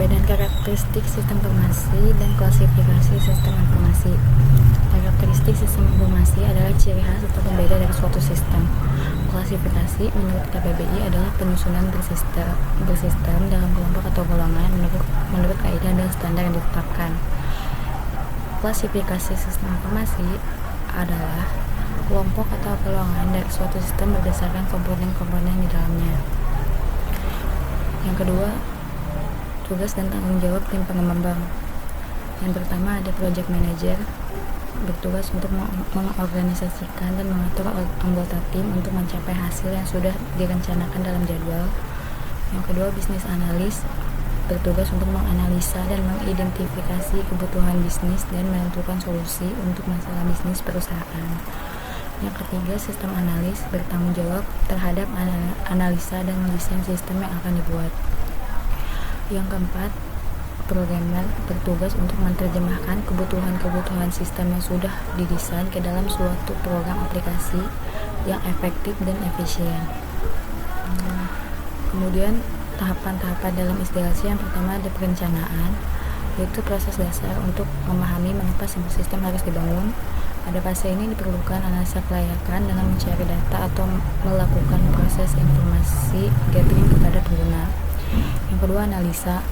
Perbedaan karakteristik sistem informasi dan klasifikasi sistem informasi. Karakteristik sistem informasi adalah ciri khas atau pembeda dari suatu sistem. Klasifikasi menurut KBBI adalah penyusunan bersistem dalam kelompok atau golongan menurut kaidah dan standar yang ditetapkan. Klasifikasi sistem informasi adalah kelompok atau golongan dari suatu sistem berdasarkan komponen-komponen di dalamnya. Yang kedua, tugas dan tanggung jawab tim pengembang. Yang pertama ada project manager, bertugas untuk mengorganisasikan dan mengatur anggota tim untuk mencapai hasil yang sudah direncanakan dalam jadwal. Yang kedua, bisnis analis, bertugas untuk menganalisa dan mengidentifikasi kebutuhan bisnis dan menentukan solusi untuk masalah bisnis perusahaan. Yang ketiga, sistem analis, bertanggung jawab terhadap analisa dan mendesain sistem yang akan dibuat. Yang keempat, programmer, bertugas untuk menerjemahkan kebutuhan sistem yang sudah didesain ke dalam suatu program aplikasi yang efektif dan efisien. Kemudian tahapan-tahapan dalam instalasi. Yang pertama ada perencanaan, yaitu proses dasar untuk memahami mengapa sebuah sistem harus dibangun. Pada fase ini diperlukan analisa kelayakan dengan mencari data atau melakukan proses informasi gathering kepada pengguna. Yang kedua, analisa,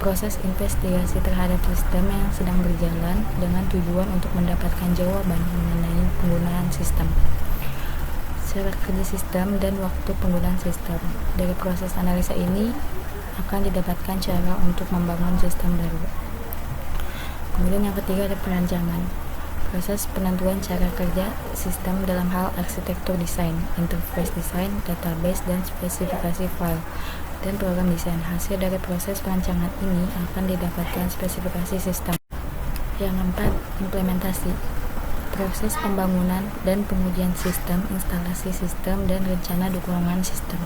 proses investigasi terhadap sistem yang sedang berjalan dengan tujuan untuk mendapatkan jawaban mengenai penggunaan sistem, cara kerja sistem, dan waktu penggunaan sistem. Dari proses analisa ini akan didapatkan cara untuk membangun sistem baru. Kemudian yang ketiga ada perancangan, proses penentuan cara kerja sistem dalam hal arsitektur desain, interface desain, database, dan spesifikasi file dan program desain. Hasil dari proses perancangan ini akan didapatkan spesifikasi sistem. Yang keempat, implementasi, proses pembangunan dan pengujian sistem, instalasi sistem, dan rencana dukungan sistem.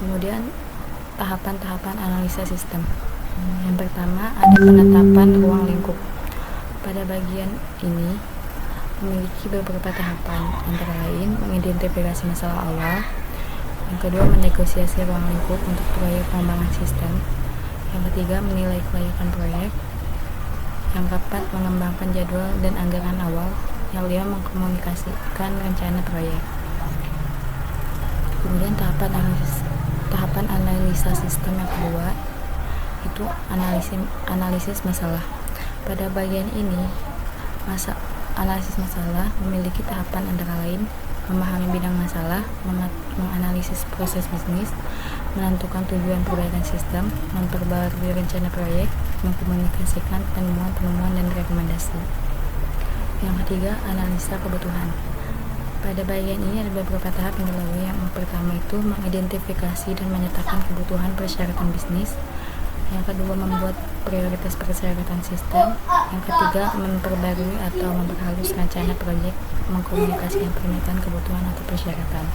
Kemudian tahapan-tahapan analisa sistem. Yang pertama ada penetapan ruang lingkup. Pada bagian ini memiliki beberapa tahapan, antara lain mengidentifikasi masalah awal. Yang kedua, menegosiasi ruang lingkup untuk proyek pengembangan sistem. Yang ketiga, menilai kelayakan proyek. Yang keempat, mengembangkan jadwal dan anggaran awal. Yang kelima, mengkomunikasikan rencana proyek. Kemudian tahapan analisa sistem yang kedua itu analisis masalah. Pada bagian ini, analisis masalah memiliki tahapan antara lain memahami bidang masalah, menganalisis proses bisnis, menentukan tujuan perbaikan sistem, memperbarui rencana proyek, mengkomunikasikan penemuan dan rekomendasi. Yang ketiga, analisa kebutuhan. Pada bagian ini ada beberapa tahap yang dilalui. Yang pertama itu mengidentifikasi dan menyatakan kebutuhan persyaratan bisnis. Yang kedua, membuat prioritas persyaratan sistem. Yang ketiga, memperbarui atau memperhalus rencana proyek, mengkomunikasikan permintaan kebutuhan atau persyaratan.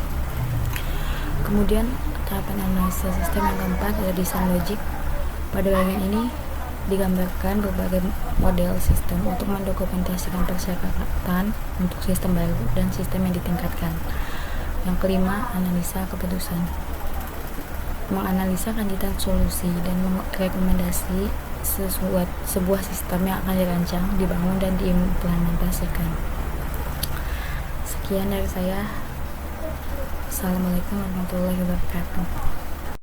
Kemudian tahapan analisa sistem yang keempat adalah desain logik. Pada bagian ini digambarkan berbagai model sistem untuk mendokumentasikan persyaratan untuk sistem baru dan sistem yang ditingkatkan. Yang kelima, analisa keputusan, menganalisa kandidat solusi dan merekomendasi sebuah sistem yang akan dirancang, dibangun, dan diimplementasikan. Sekian dari saya. Assalamualaikum warahmatullahi wabarakatuh.